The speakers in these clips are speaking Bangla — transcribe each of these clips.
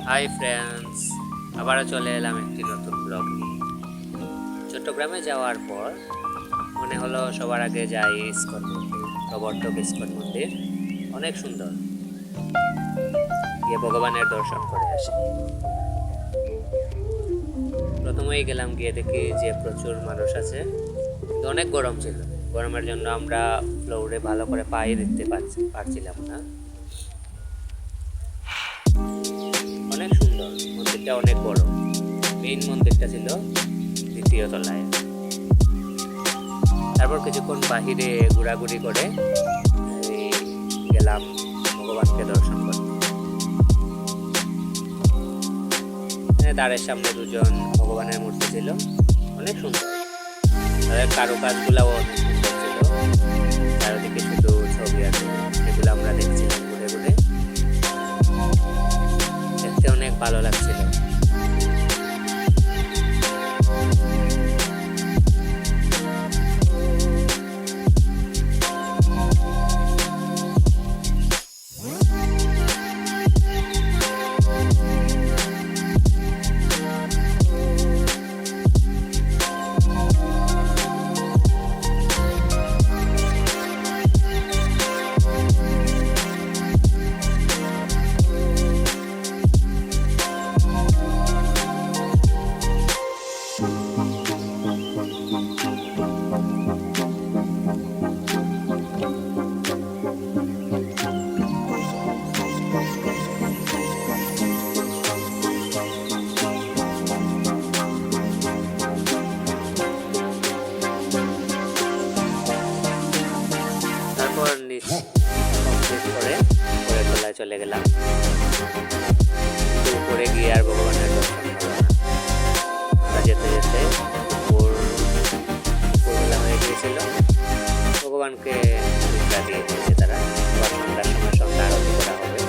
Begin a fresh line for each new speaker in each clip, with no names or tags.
হাই ফ্রেন্ডস, আবারও চলে এলাম একটি নতুন ব্লগ নিয়ে। চট্টগ্রামে যাওয়ার পর মনে হলো সবার আগে যাই ইস্কন মন্দির, প্রবর্তক ইস্কন মন্দির। অনেক সুন্দর, গিয়ে ভগবানের দর্শন করে আসি। প্রথমেই গেলাম, গিয়ে দেখি যে প্রচুর মানুষ আছে, কিন্তু অনেক গরম ছিল। গরমের জন্য আমরা ফ্লোরে ভালো করে পায়ে দিতে পারছিলাম না। অনেক সুন্দর মন্দিরটা, অনেক বড়। মেইন মন্দিরটা ছিল দ্বিতীয় তলায়। তারপর কিছুক্ষণ বাহিরে ঘোরাঘুরি করে গেলাম ভগবানকে দর্শন করতে। দ্বারের সামনে দুজন ভগবানের মূর্তি ছিল, অনেক সুন্দর। তাদের কারুকাজগুলাও অনেক সুন্দর ছিল। চারিদিকে শুধু ছবি আছে, সেগুলো আমরা দেখছিলাম ঘুরে ঘুরে। দেখতে অনেক ভালো লাগছিল। নিচ কমপ্লিট করে পরের তলায় চলে গেলাম। উপরে গিয়ে আর ভগবানের দর্শন হলো না। আমরা যেতে যেতে উপরবেলা হয়ে গিয়েছিল। ভগবানকে ভিক্ষা দিয়ে দিয়েছে তারা। আবার সন্ধ্যার সময় সন্ধ্যা আরতি করা হবে।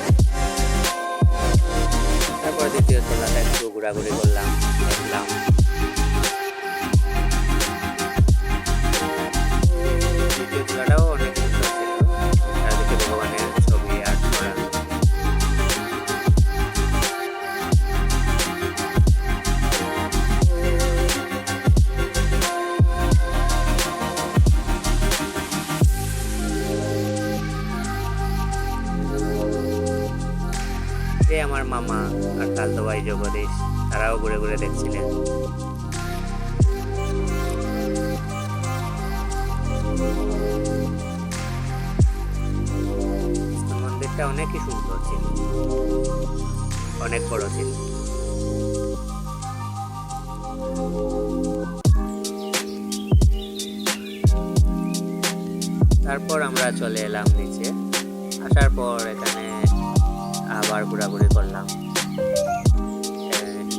তারপর দ্বিতীয় তলাটা একটু ঘোরাঘুরি করলাম, দেখলাম। দ্বিতীয় তলাটাও অনেক সুন্দর ছিল। চারিদিকে ভগবানের ছবি আর্ট করা। আমার মামা আর খালতো ভাই জগদীশ, তারাও ঘুরে ঘুরে দেখছিলেন। মন্দিরটা অনেকই সুন্দর ছিল, অনেক বড় ছিল। তারপর আমরা চলে এলাম নিচে। আসার পর এখানে আবার ঘোরাঘুরি করলাম।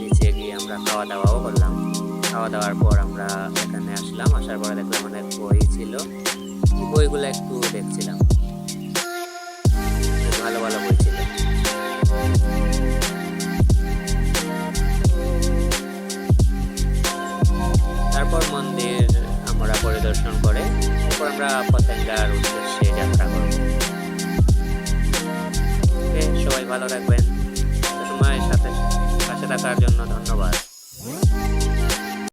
নিচে গিয়ে আমরা খাওয়া দাওয়াও করলাম। খাওয়া দাওয়ার পর আমরা এখানে আসলাম। আসার পরে দেখলাম অনেক বই ছিল, বইগুলো একটু দেখছিলাম। ভালো ভালো বই ছিল। তারপর মন্দির আমরা পরিদর্শন করে তারপর আমরা পতেঙ্গার উদ্দেশ্যে যাত্রা করব। সবাই ভালো রাখবেন। সময়ের সাথে পাশে থাকার জন্য ধন্যবাদ।